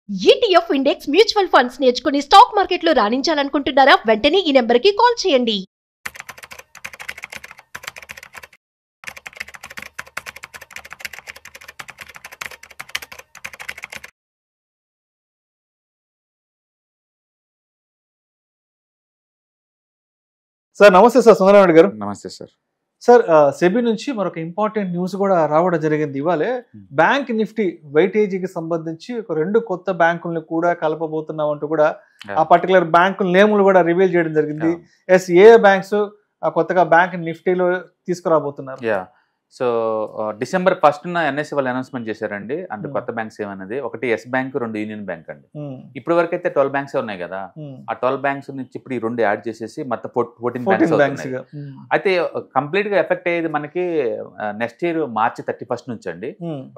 ETF index mutual funds నేర్చుకుని stock మార్కెట్లో రాణించాలనుకుంటున్నారా? వెంటనే ఈ నెంబర్కి కాల్ చేయండి. సార్ నమస్తే సార్, సుందరరావు గారు. నమస్తే సార్. సార్ సెబీ నుంచి మరొక ఇంపార్టెంట్ న్యూస్ కూడా రావడం జరిగింది ఇవాళే. బ్యాంక్ నిఫ్టీ వెయిటేజీకి సంబంధించి ఒక 2 కొత్త బ్యాంకుల్ని కూడా కలపబోతున్నాం అంటూ కూడా ఆ పర్టికులర్ బ్యాంకుల నేములు కూడా రివీల్ చేయడం జరిగింది. ఏ బ్యాంక్స్ కొత్తగా బ్యాంక్ నిఫ్టీలో తీసుకురాబోతున్నారు? సో December 1న ఎన్ఎస్సి వాళ్ళు అనౌన్స్మెంట్ చేశారండి. అంటే కొత్త బ్యాంక్స్ ఏమన్నది, ఒకటి ఎస్ బ్యాంక్, 2 యూనియన్ బ్యాంక్ అండి. ఇప్పటి వరకు అయితే 12 బ్యాంక్స్ ఉన్నాయి కదా, ఆ 12 బ్యాంక్స్ నుంచి ఇప్పుడు ఈ 2 యాడ్ చేసేసి మొత్తం 14 బ్యాంక్స్. అయితే కంప్లీట్ గా ఎఫెక్ట్ అయ్యేది మనకి నెక్స్ట్ ఇయర్ March 31 నుంచి అండి.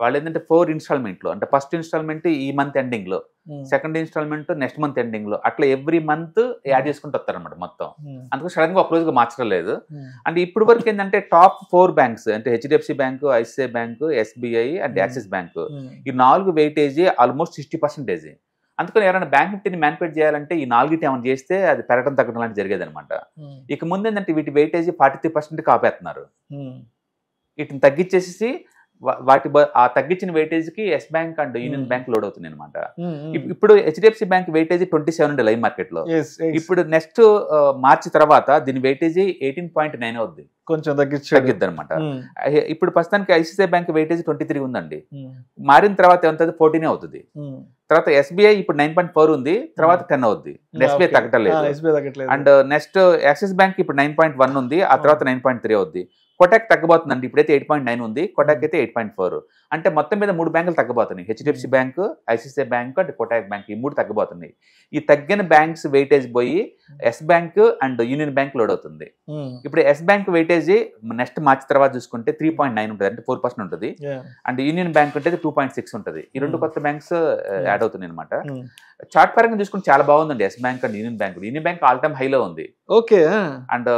వాళ్ళు ఏంటంటే 4 ఇన్స్టాల్మెంట్లు, అంటే ఫస్ట్ ఇన్స్టాల్మెంట్ ఈ మంత్ ఎండింగ్ లో, second installment next month ending లో, అట్లా ఎవ్రీ మంత్ యాడ్ చేసుకుంటూ వస్తారన్నమాట మొత్తం. అందుకు సడన్ గా ఒక రోజుగా మార్చడం లేదు. అంటే ఇప్పుడు వరకు ఏంటంటే టాప్ 4 బ్యాంక్స్ అంటే HDFC bank, ICI bank, SBI and axis bank, ఈ 4 వెయిటేజీ ఆల్మోస్ట్ 60%. అందుకని ఎవరైనా బ్యాంక్ నిఫ్టీని మ్యానిపులేట్ చేయాలంటే ఈ 4 ఏమైనా చేస్తే అది పెరగడం తగ్గడం లాంటి జరిగేది అనమాట. ఇక ముందు ఏంటంటే వీటి వెయిటేజీ 43% కాపేస్తున్నారు. వీటిని తగ్గించేసి ఆ తగ్గించిన వెయిటేజ్కి Yes bank and union Bank load అవుతుంది అనమాట. ఇప్పుడు హెచ్డిఎఫ్సి బ్యాంక్ వెయిటేజీ 27 ఉంది లైవ్ మార్కెట్ లో. ఇప్పుడు నెక్స్ట్ మార్చ్ తర్వాత దీని వెయిటేజీ 18.9 అవుద్ది, కొంచెం తగ్గిద్ది అనమాట. ఇప్పుడు ప్రస్తుతానికి ఐసిఐసిఐ బ్యాంక్ వెయిటేజ్ 23 ఉందండి. మారిన తర్వాత ఎంత 14 అవుతుంది. తర్వాత ఎస్బీఐ ఇప్పుడు 9.4 ఉంది, తర్వాత 10 అవుద్ది. ఎస్బీఐ తగ్గట్లేదు. అండ్ నెక్స్ట్ యాక్సిస్ బ్యాంక్ ఇప్పుడు 9.1 ఉంది, ఆ తర్వాత 9.3 అవుద్ది. కోటాక్ తగ్గబోతుందండి, ఇప్పుడైతే 8.9 ఉంది, కోటాక్ అయితే 8.4. అంటే మొత్తం మీద 3 బ్యాంకులు తగ్గబోతున్నాయి, HDFC Bank, ICICI Bank and Kotak Bank, ఈ 3 తగ్గబోతున్నాయి. ఈ తగ్గిన బ్యాంక్స్ వెయిటేజ్ పోయి Yes bank and union Bank load అవుతుంది. ఇప్పుడు ఎస్ బ్యాంక్ వెయిటేజ్ నెక్స్ట్ మార్చ్ తర్వాత చూసుకుంటే 3.9 ఉంటుంది, అంటే 4% ఉంటుంది. అండ్ యూనియన్ బ్యాంక్ అంటే 2.6 ఉంటుంది. ఈ 2 కొత్త బ్యాంక్స్ యాడ్ అవుతున్నాయి అనమాట. చార్ట్ పరంగా చూసుకుంటే చాలా బాగుందండి yes bank and union bank. Union bank all time హైలో ఉంది. ఓకే. అండ్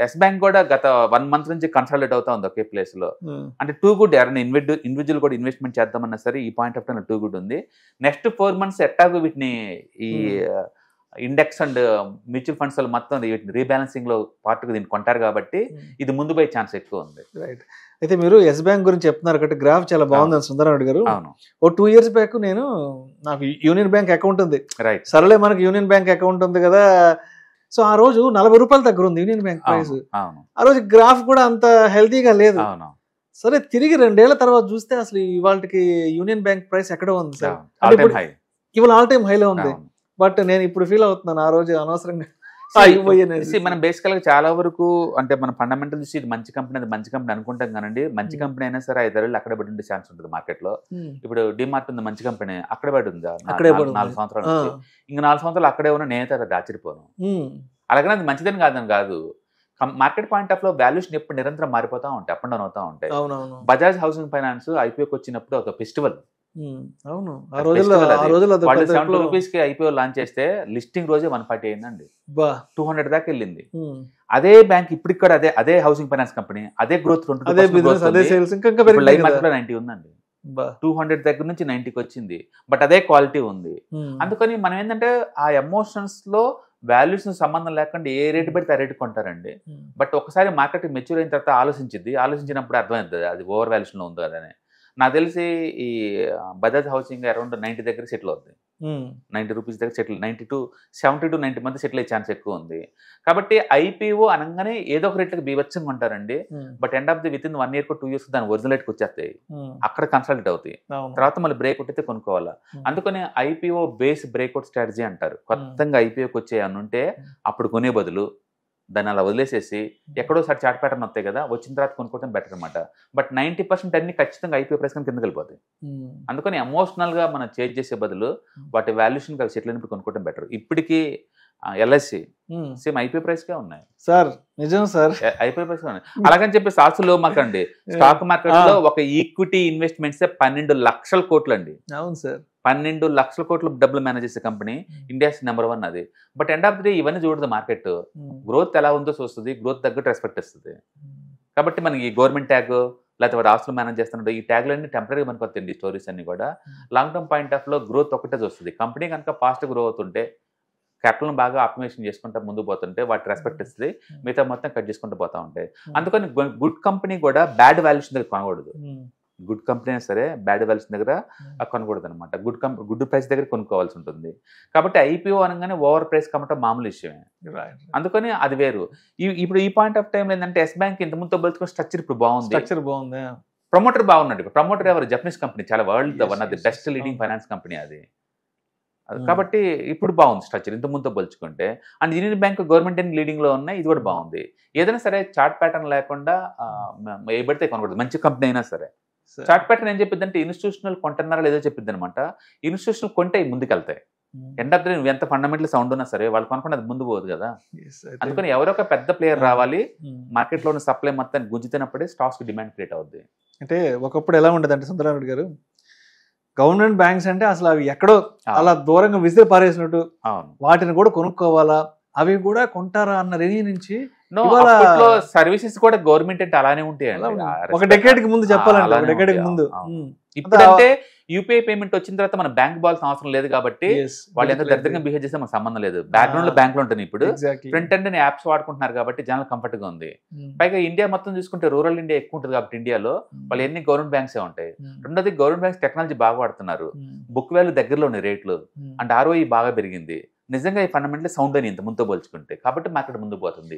ఎస్ బ్యాంక్ కూడా గత 1 month నుంచి కన్సాలిడేట్ అవుతా ఉంది ఒకే ప్లేస్ లో. అంటే టూ గుడ్, ఎవరైనా ఇండివిజువల్ కూడా ఇన్వెస్ట్మెంట్ చేద్దామన్నా సరే ఈ point of time too good ఉంది. నెక్స్ట్ 4 months ఎట్టాగో వీటిని ఈ ఇండెక్స్ అండ్ మ్యూచువల్ ఫండ్స్ వాళ్ళు మొత్తం రీబ్యాలెన్సింగ్ లో పార్ట్గా దీన్ని కొంటారు కాబట్టి ఇది ముందు పోయే ఛాన్స్ ఎక్కువ ఉంది. రైట్. అయితే మీరు ఎస్ బ్యాంక్ గురించి చెప్తున్నారు కాబట్టి గ్రాఫ్ చాలా బాగుంది సుందరరావు గారు. అవును. ఓ 2 years బ్యాక్ నాకు యూనియన్ బ్యాంక్ అకౌంట్ ఉంది. రైట్. సరేలే మనకి యూనియన్ బ్యాంక్ అకౌంట్ ఉంది కదా, సో ఆ రోజు 40 రూపాయల దగ్గర ఉంది యూనియన్ బ్యాంక్ ప్రైస్. ఆ రోజు గ్రాఫ్ కూడా అంత హెల్తీగా లేదు. సరే తిరిగి 2 ఏళ్ల తర్వాత చూస్తే అసలు ఇవాళకి యూనియన్ బ్యాంక్ ప్రైస్ ఎక్కడ ఉంది సార్? ఇవాళ ఆల్ టైమ్ హైలో ఉంది. బట్ నేను ఇప్పుడు ఫీల్ అవుతున్నాను ఆ రోజు అనవసరంగా మనం బేసికల్ గా చాలా వరకు అంటే మన ఫండమెంటల్ చూసి ఇది మంచి కంపెనీ, అది మంచి కంపెనీ అనుకుంటాం కానండి. మంచి కంపెనీ అయినా సరే 5 ఏళ్ళు అక్కడే పడి ఉండే ఛాన్స్ ఉంటుంది మార్కెట్ లో. ఇప్పుడు డిమార్ట్ ఉంది, మంచి కంపెనీ, అక్కడే పడి ఉందా 4 సంవత్సరాల నుంచి. ఇంకా 4 సంవత్సరాలు అక్కడే ఉన్న నేనైతే అది ఆశ్చర్యపోను. అలాగనే అది మంచిదని కాదు. మార్కెట్ పాయింట్ ఆఫ్ లో వాల్యూషన్ ఎప్పుడు నిరంతరం మారిపోతా ఉంటాయి, అప్ అండ్ డౌన్ అవుతా ఉంటాయి. బజాజ్ హౌసింగ్ ఫైనాన్స్ ఐపీఓకి వచ్చినప్పుడు ఒక ఫెస్టివల్. అవును, ₹70 కి ఐపీఓ లాంచ్ చేస్తే లిస్టింగ్ రోజే 140 అయిందండి, 200 దాకా వెళ్ళింది. అదే బ్యాంక్ ఇప్పుడు ఇక్కడ అదే హౌసింగ్ ఫైనాన్స్ కంపెనీ అదే గ్రోత్ 20 లైవ్ మార్కెట్ లో 90 ఉందండి. 200 దగ్గర నుంచి 90కి వచ్చింది. బట్ అదే క్వాలిటీ ఉంది. అందుకని మనం ఏంటంటే ఆ ఎమోషన్స్ లో వాల్యూస్ సంబంధం లేకుండా ఏ రేటు పెడితే ఆ రేటు కొంటారండి. బట్ ఒకసారి మార్కెట్ మెచ్యూర్ అయిన తర్వాత ఆలోచించినప్పుడు అర్థమవుతుంది అది ఓవర్ వాల్యూషన్ లో ఉందో అదని. నాకు తెలిసి ఈ బజాజ్ హౌసింగ్ అరౌండ్ 90 దగ్గర సెటిల్ అవుతుంది, ₹90 దగ్గర సెటిల్, 70 to 90 మధ్య సెటిల్ అయ్యే ఛాన్స్ ఎక్కువ ఉంది. కాబట్టి ఐపీఓ అనగానే ఏదో ఒక రేట్లకు బీభత్సంగా ఉంటారండి. But end of the with in 1 year to 2 years దాని ఒరిజినల్ రేట్కి వచ్చేస్తాయి, అక్కడ కన్సల్టేట్ అవుతాయి. తర్వాత మళ్ళీ బ్రేక్అవుట్ అయితే కొనుక్కోవాలా. అందుకని ఐపీఓ బేస్ బ్రేక్అవుట్ స్ట్రాటజీ అంటారు. కొత్తగా ఐపీఓకి వచ్చే ఉంటే అప్పుడు కొనే బదులు దాన్ని అలా వదిలేసేసి ఎక్కడోసారి చార్ట్ ప్యాటర్న్ వస్తాయి కదా, వచ్చిన తర్వాత కొనుక్కోవడం బెటర్ అనమాట. బట్ 90% అన్ని ఖచ్చితంగా ఐపీఓ ప్రైస్ కానీ కిందకి వెళ్ళిపోతాయి. అందుకని ఎమోషనల్ గా మనం చేంజ్ చేసే బదులు వాటి వాల్యూషన్ సెటిల్ అయినప్పుడు కొనుక్కోవడం బెటర్. ఇప్పటికీ ఎల్ఐసి సేమ్ ఐపీఓ ప్రైస్ కే ఉన్నాయి సార్. నిజం సార్, ఐపీఓ ప్రైస్ ఉన్నాయి. అలాగని చెప్పి సాసులో మాకండి స్టాక్ మార్కెట్ లో ఒక ఈక్విటీ ఇన్వెస్ట్మెంట్స్ 12 లక్షల కోట్లు అండి. అవును సార్, 12 లక్షల కోట్లు డబ్బులు మేనేజ్ చేసే కంపెనీ ఇండియాస్ నెంబర్ 1 అది. But end of the day ఇవన్నీ చూడదు మార్కెట్. గ్రోత్ ఎలా ఉందో చూస్తుంది, గ్రోత్ తగ్గట్టు రెస్పెక్ట్ ఇస్తుంది. కాబట్టి మనకి గవర్నమెంట్ ట్యాగ్ లేకపోతే వాడు ఆస్తులు మేనేజ్ చేస్తున్నాడు, ఈ ట్యాగ్లన్నీ టెంపరీ మనకొస్తాయండి. స్టోరీస్ అన్ని కూడా లాంగ్ టర్మ్ పాయింట్ ఆఫ్ లో గ్రోత్ ఒకటే వస్తుంది. కంపెనీ కనుక ఫాస్ట్ గ్రో అవుతుంటే, క్యాపిటల్ బాగా ఆప్టిమైజేషన్ చేసుకుంటూ ముందుకు పోతుంటే వాటి రెస్పెక్ట్ ఇస్తుంది, మిగతా మొత్తం కట్ చేసుకుంటూ పోతా ఉంటాయి. అందుకని గుడ్ కంపెనీ కూడా బ్యాడ్ వాల్యూషన్ దగ్గర కొనకూడదు. గుడ్ కంపెనీ అయినా సరే బ్యాడ్ వాల్యూషన్ దగ్గర కొనకూడదు అనమాట. గుడ్ ప్రైస్ దగ్గర కొనుక్కోవాల్సి ఉంటుంది. కాబట్టి ఐపీఓ అనగానే ఓవర్ ప్రైస్ కమ్మటం మామూలు విషయమే. అందుకని అది వేరు. ఇప్పుడు ఈ పాయింట్ ఆఫ్ టైం ఏంటంటే ఎస్ బ్యాంక్ ఇంత ముందు పోల్చుకుని స్ట్రక్చర్ ఇప్పుడు బాగుంది. ప్రమోటర్ బాగున్నాడు. ప్రమోటర్ ఎవరు? జపనీస్ కంపెనీ, చాలా world one of the best leading finance company అది. కాబట్టి ఇప్పుడు బాగుంది స్ట్రక్చర్ ఇంత ముందు పోల్చుకుంటే. And union bank government leading లో ఉన్నాయి, ఇది కూడా బాగుంది. ఏదైనా సరే చార్ట్ ప్యాటర్న్ లేకుండా ఏ పడితే కొనకూడదు, మంచి కంపెనీ అయినా సరే. చార్ట్ ప్యాటర్న్ ఏం చెప్పిద్ది అంటే ఇన్స్టిట్యూషనల్ కొంటున్నారా లేదో చెప్పిద్ది అనమాట. ఇన్స్టిట్యూషనల్ కొంటే ముందుకెళ్తాయి. ఎండ్ ఆఫ్ ద డే నువ్వు ఎంత ఫండమెంటల్ సౌండ్ ఉన్నా సరే వాళ్ళు కొనుక్కుంటే అది ముందు పోదు కదా. అందుకని ఎవరో ఒక పెద్ద ప్లేయర్ రావాలి, మార్కెట్ లో ఉన్న సప్లై మొత్తం గుంజుతున్నప్పుడే స్టాక్స్ డిమాండ్ క్రియేట్ అవుద్ది. అంటే ఒకప్పుడు ఎలా ఉండదు అంటే సుందరరామరెడ్డి గారు, గవర్నమెంట్ బ్యాంక్స్ అంటే అసలు అవి ఎక్కడో అలా దూరంగా విసిరి పారేసినట్టు, వాటిని కూడా కొనుక్కోవాలా, అవి కూడా కొంటారా అన్న రేంజ్ నుంచి సర్వీసెస్ కూడా గవర్నమెంట్ అంటే అలానే ఉంటాయి. ఒక డెకేడ్ కి ముందు చెప్పాలంటే, ఒక డెకేడ్ కి ముందు. ఇప్పుడంటే యూపీఐ పేమెంట్ వచ్చిన తర్వాత మనం బ్యాంక్ బాల్సిన అవసరం లేదు కాబట్టి వాళ్ళు ఎంత దరిద్రంగా బిహేవ్ చేస్తే మనకు సంబంధం లేదు. బ్యాక్గ్రౌండ్ లో బ్యాంక్ లో ఉంటుంది. ఇప్పుడు ఫ్రంట్ ఎండ్ యాప్స్ వాడుకుంటున్నారు కాబట్టి జనాలు కంఫర్ట్ గా ఉంది. పైగా ఇండియా మొత్తం చూసుకుంటే రూరల్ ఇండియా ఎక్కువ ఉంటుంది కాబట్టి ఇండియాలో వాళ్ళు ఎన్ని గవర్నమెంట్ బ్యాంక్స్ ఉంటాయి. రెండోది గవర్నమెంట్ బ్యాంక్స్ టెక్నాలజీ బాగా వాడుతున్నారు, బుక్ వాల్యూ దగ్గరలో ఉన్నాయి రేట్లు, అండ్ ROI బాగా పెరిగింది. నిజంగా ఈ ఫండమెంటల్ సౌండ్ అని ఇంత ముందు పోల్చుకుంటే, కాబట్టి మార్కెట్ ముందు పోతుంది.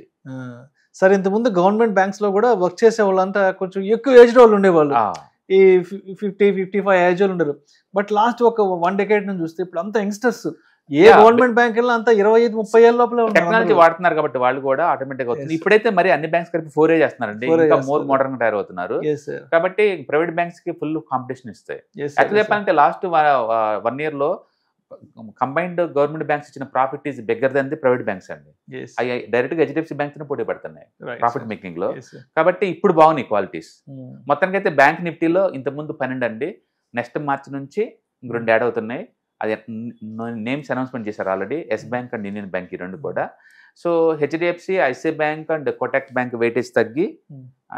సరే, ఇంత ముందు గవర్నమెంట్ బ్యాంక్స్ లో కూడా వర్క్ చేసే వాళ్ళంతా కొంచెం ఎక్కువ ఏజ్ వాళ్ళు ఉండేవాళ్ళు, ఈ 50-55 ఏజ్ వాళ్ళు ఉండరు. బట్ లాస్ట్ ఒక 1 డెకేడ్ నుంచి చూస్తే ఇప్పుడు అంతా యంగ్స్టర్స్. ఏ గవర్నమెంట్ బ్యాంక్ వెళ్ళినా అంతా 25-30 ఏళ్ళ లోపల టెక్నాలజీ వాడుతున్నారు కాబట్టి వాళ్ళు కూడా ఆటోమేటిక్ అవుతుంది. ఇప్పుడైతే మరి అన్ని బ్యాంక్స్ కలిపి 4A చేస్తున్నారండి, ఇంకా మోర్ మోడర్న్ గా తయారవుతున్నారు. కాబట్టి ప్రైవేట్ బ్యాంక్స్ కి ఫుల్ కాంపిటీషన్ ఇస్తాయి. యాక్చువల్ చెప్పాలంటే లాస్ట్ 1 year లో కంబైన్డ్ గవర్నమెంట్ బ్యాంక్స్ ఇచ్చిన profit is bigger than the private banks అండి. అవి డైరెక్ట్ గా HDFC బ్యాంక్స్ పోటీ పడుతున్నాయి ప్రాఫిట్ మేకింగ్ లో. కాబట్టి ఇప్పుడు బాగున్నాయి క్వాలిటీస్. మొత్తానికి అయితే బ్యాంక్ నిఫ్టీలో ఇంత ముందు 12 అండి, నెక్స్ట్ మార్చి నుంచి 2 యాడ్ అవుతున్నాయి. అది నేమ్స్ అనౌన్స్మెంట్ చేశారు already, Yes bank and union Bank, ఈ 2 కూడా. So HDFC, ICICI Bank and Kotak Bank వెయిటేజ్ తగ్గి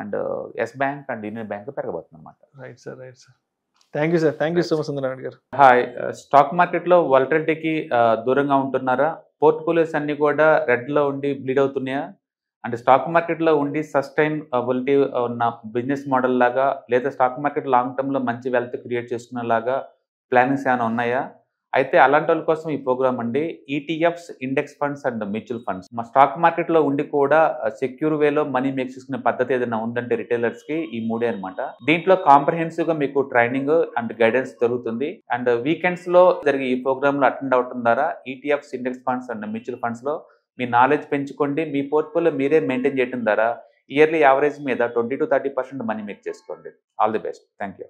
and Yes bank and union Bank పెరగబోతుంది అనమాట. Right sir, right sir. Thank you sir, thank you so much Sundararamareddy గారు. Hi. Stock మార్కెట్లో వాలటిలిటీకి దూరంగా ఉంటున్నారా? పోర్ట్ఫోలియోస్ అన్ని కూడా రెడ్లో ఉండి బ్లీడ్ అవుతున్నాయా? అంటే స్టాక్ మార్కెట్లో ఉండి సస్టైనబిలిటీ ఉన్న బిజినెస్ మోడల్ లాగా, లేదా స్టాక్ మార్కెట్ లాంగ్ టర్మ్లో మంచి వెల్త్ క్రియేట్ చేసుకునేలాగా ప్లానింగ్స్ ఏమైనా ఉన్నాయా? అయితే అలాంటి వాళ్ళ కోసం ఈ ప్రోగ్రామ్ అండి. ETFs, index funds and mutual funds. మా స్టాక్ మార్కెట్లో ఉండి కూడా సెక్యూర్ వేలో మనీ మేక్ చేసుకునే పద్ధతి ఏదైనా ఉందంటే రిటైలర్స్ కి ఈ 3 అనమాట. దీంట్లో కాంప్రహెన్సివ్ గా మీకు ట్రైనింగ్ అండ్ గైడెన్స్ దొరుకుతుంది. అండ్ వీకెండ్స్ లో జరిగే ఈ ప్రోగ్రామ్ లో అటెండ్ అవడం ద్వారా ETFs, index funds and mutual funds లో మీ నాలెడ్జ్ పెంచుకోండి. మీ పోర్ట్ఫోలియో మీరే మెయింటైన్ చేయడం ద్వారా ఇయర్లీ యావరేజ్ మీద 20-30% మనీ మేక్ చేసుకోండి. All the best. Thank you.